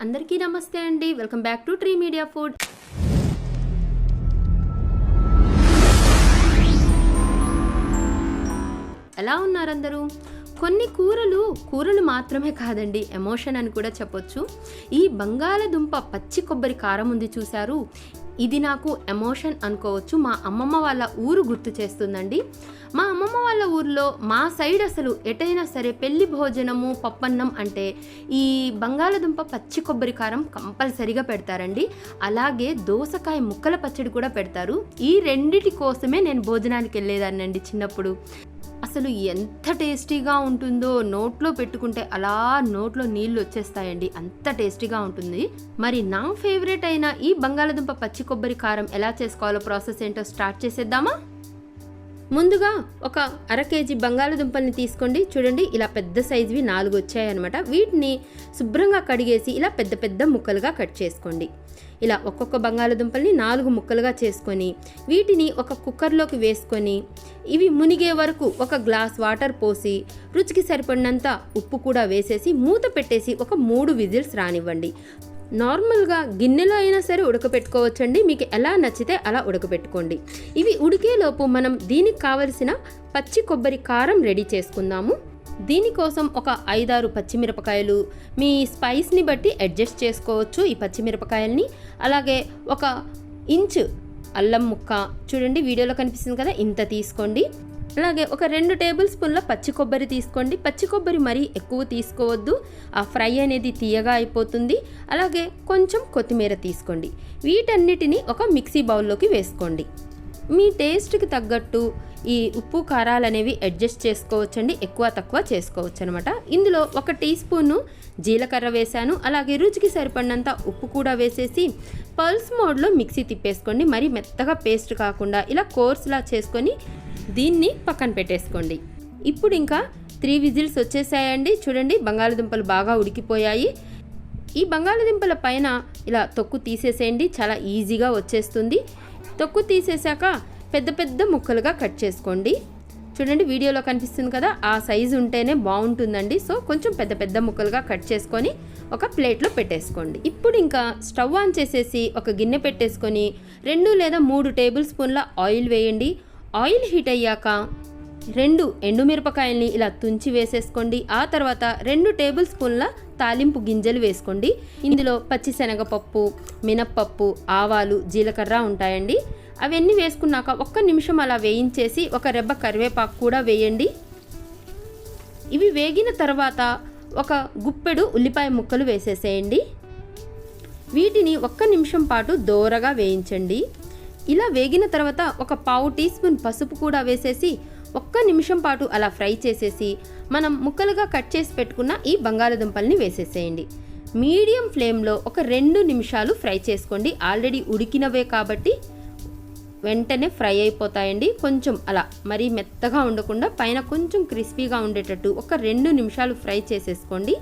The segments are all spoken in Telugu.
అందరికీ నమస్తే అండి. Welcome back to tree media food. ఎలా ఉన్నారు అందరూ? కొన్ని కూరలు మాత్రమే కాదండి, ఎమోషన్ అని కూడా చెప్పొచ్చు. ఈ బంగాళదుంప పచ్చి కొబ్బరి కారం ఉంది చూశారు, ఇది నాకు ఎమోషన్ అనుకోవచ్చు. మా అమ్మమ్మ వాళ్ళ ఊరు గుర్తు చేస్తుందండి. మా అమ్మమ్మ వాళ్ళ ఊర్లో మా సైడ్ అసలు ఎటైనా సరే పెళ్లి భోజనము పప్పన్నం అంటే ఈ బంగాళదుంప పచ్చి కొబ్బరి కారం కంపల్సరిగా పెడతారండి. అలాగే దోసకాయ ముక్కల పచ్చడి కూడా పెడతారు. ఈ రెండిటి కోసమే నేను భోజనానికి వెళ్ళేదాన్నండి చిన్నప్పుడు. అసలు ఎంత టేస్టీగా ఉంటుందో, నోట్లో పెట్టుకుంటే అలా నోట్లో నీళ్ళు వచ్చేస్తాయండి, అంత టేస్టీగా ఉంటుంది. మరి నా ఫేవరెట్ అయిన ఈ బంగాళదుంప పచ్చి కొబ్బరి కారం ఎలా చేసుకోవాలో ప్రాసెస్ ఏంటో స్టార్ట్ చేసేద్దామా? ముందుగా ఒక అర కేజీ బంగాళదుంపల్ని తీసుకోండి. చూడండి, ఇలా పెద్ద సైజువి 4 వచ్చాయన్నమాట. వీటిని శుభ్రంగా కడిగేసి ఇలా పెద్ద పెద్ద ముక్కలుగా కట్ చేసుకోండి. ఇలా ఒక్కొక్క బంగాళదుంపల్ని 4 ముక్కలుగా చేసుకొని వీటిని ఒక కుక్కర్లోకి వేసుకొని ఇవి మునిగే వరకు ఒక గ్లాస్ వాటర్ పోసి రుచికి సరిపడినంత ఉప్పు కూడా వేసేసి మూత పెట్టేసి ఒక 3 విజిల్స్ రానివ్వండి. నార్మల్గా గిన్నెలో అయినా సరే ఉడకపెట్టుకోవచ్చండి, మీకు ఎలా నచ్చితే అలా ఉడకపెట్టుకోండి. ఇవి ఉడికేలోపు మనం దీనికి కావలసిన పచ్చి కొబ్బరి కారం రెడీ చేసుకుందాము. దీనికోసం ఒక 5-6 పచ్చిమిరపకాయలు, మీ స్పైస్ని బట్టి అడ్జస్ట్ చేసుకోవచ్చు ఈ పచ్చిమిరపకాయల్ని. అలాగే ఒక ఇంచు అల్లం ముక్క, చూడండి వీడియోలో కనిపిస్తుంది కదా, ఇంత తీసుకోండి. అలాగే ఒక 2 టేబుల్ స్పూన్ల పచ్చి కొబ్బరి తీసుకోండి. పచ్చి కొబ్బరి మరీ ఎక్కువ తీసుకోవద్దు, ఆ ఫ్రై అనేది తీయగా అయిపోతుంది. అలాగే కొంచెం కొత్తిమీర తీసుకోండి. వీటన్నిటిని ఒక మిక్సీ బౌల్లోకి వేసుకోండి. మీ టేస్ట్కి తగ్గట్టు ఈ ఉప్పు కారాలు అనేవి అడ్జస్ట్ చేసుకోవచ్చండి, ఎక్కువ తక్కువ చేసుకోవచ్చు అనమాట. ఇందులో 1 టీ స్పూను జీలకర్ర వేశాను. అలాగే రుచికి సరిపడినంత ఉప్పు కూడా వేసేసి పల్స్ మోడ్లో మిక్సీ తిప్పేసుకోండి. మరి మెత్తగా పేస్ట్ కాకుండా ఇలా కోర్స్లా చేసుకొని దీన్ని పక్కన పెట్టేసుకోండి. ఇప్పుడు ఇంకా 3 విజిల్స్ వచ్చేసాయండి. చూడండి, బంగాళదుంపలు బాగా ఉడికిపోయాయి. ఈ బంగాళదుంపల పైన ఇలా తొక్కు తీసేసేయండి, చాలా ఈజీగా వచ్చేస్తుంది. తొక్కు తీసేసాక పెద్ద పెద్ద ముక్కలుగా కట్ చేసుకోండి. చూడండి వీడియోలో కనిపిస్తుంది కదా, ఆ సైజు ఉంటేనే బాగుంటుందండి. సో కొంచెం పెద్ద పెద్ద ముక్కలుగా కట్ చేసుకొని ఒక ప్లేట్లో పెట్టేసుకోండి. ఇప్పుడు ఇంకా స్టవ్ ఆన్ చేసేసి ఒక గిన్నె పెట్టేసుకొని 2 లేదా 3 టేబుల్ స్పూన్ల ఆయిల్ వేయండి. ఆయిల్ హీట్ అయ్యాక 2 ఎండుమిరపకాయల్ని ఇలా తుంచి వేసేసుకోండి. ఆ తర్వాత 2 టేబుల్ స్పూన్ల తాలింపు గింజలు వేసుకోండి. ఇందులో పచ్చిశనగపప్పు, మినప్పప్పు, ఆవాలు, జీలకర్ర ఉంటాయండి. అవన్నీ వేసుకున్నాక 1 నిమిషం అలా వేయించేసి ఒక రెబ్బ కరివేపాకు కూడా వేయండి. ఇవి వేగిన తర్వాత ఒక గుప్పెడు ఉల్లిపాయ ముక్కలు వేసేసేయండి. వీటిని 1 నిమిషం పాటు దోరగా వేయించండి. ఇలా వేగిన తర్వాత ఒక 1/2 టీ స్పూన్ పసుపు కూడా వేసేసి 1 నిమిషం పాటు అలా ఫ్రై చేసేసి మనం ముక్కలుగా కట్ చేసి పెట్టుకున్న ఈ బంగాళదుంపల్ని వేసేసేయండి. మీడియం ఫ్లేమ్లో ఒక 2 నిమిషాలు ఫ్రై చేసుకోండి. ఆల్రెడీ ఉడికినవే కాబట్టి వెంటనే ఫ్రై అయిపోతాయండి. కొంచెం అలా మరీ మెత్తగా ఉండకుండా పైన కొంచెం క్రిస్పీగా ఉండేటట్టు ఒక 2 నిమిషాలు ఫ్రై చేసేసుకోండి.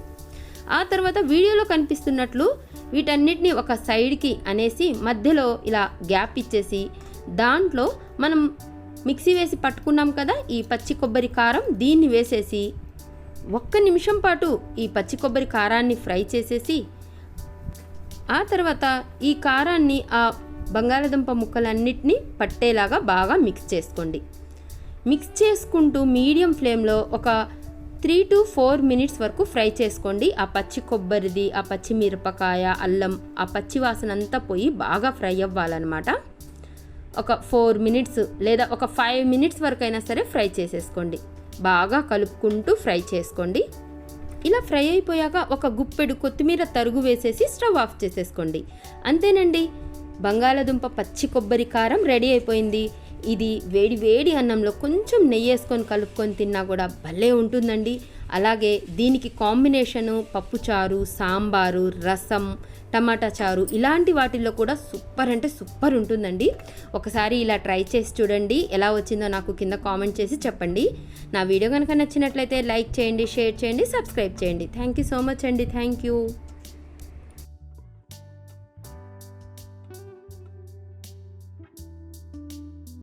ఆ తర్వాత వీడియోలో కనిపిస్తున్నట్లు వీటన్నిటిని ఒక సైడ్కి అనేసి మధ్యలో ఇలా గ్యాప్ ఇచ్చేసి దాంట్లో మనం మిక్సీ వేసి పట్టుకున్నాం కదా ఈ పచ్చి కొబ్బరి కారం, దీన్ని వేసేసి 1 నిమిషం పాటు ఈ పచ్చి కొబ్బరి కారాన్ని ఫ్రై చేసేసి ఆ తర్వాత ఈ కారాన్ని ఆ బంగాళదుంప ముక్కలన్నిటినీ పట్టేలాగా బాగా మిక్స్ చేసుకోండి. మిక్స్ చేసుకుంటూ మీడియం ఫ్లేమ్లో ఒక 3 to 4 మినిట్స్ వరకు ఫ్రై చేసుకోండి. ఆ పచ్చి కొబ్బరిది, ఆ పచ్చి మిరపకాయ, అల్లం, ఆ పచ్చి వాసన అంతా పోయి బాగా ఫ్రై అవ్వాలన్నమాట. ఒక 4 మినిట్స్ లేదా ఒక 5 మినిట్స్ వరకు అయినా సరే ఫ్రై చేసేసుకోండి. బాగా కలుపుకుంటూ ఫ్రై చేసుకోండి. ఇలా ఫ్రై అయిపోయాక ఒక గుప్పెడు కొత్తిమీర తరుగు వేసేసి స్టవ్ ఆఫ్ చేసేసుకోండి. అంతేనండి, బంగాళదుంప పచ్చి కొబ్బరి కారం రెడీ అయిపోయింది. ఇది వేడి వేడి అన్నంలో కొంచెం నెయ్యి వేసుకొని కలుపుకొని తిన్నా కూడా భలే ఉంటుందండి. అలాగే దీనికి కాంబినేషను పప్పుచారు, సాంబారు, రసం, టమాటా చారు ఇలాంటి వాటిల్లో కూడా సూపర్ అంటే సూపర్ ఉంటుందండి. ఒకసారి ఇలా ట్రై చేసి చూడండి, ఎలా వచ్చిందో నాకు కింద కామెంట్ చేసి చెప్పండి. నా వీడియో కనుక నచ్చినట్లయితే లైక్ చేయండి, షేర్ చేయండి, సబ్స్క్రైబ్ చేయండి. థ్యాంక్ యూ సో మచ్ అండి. Thank you.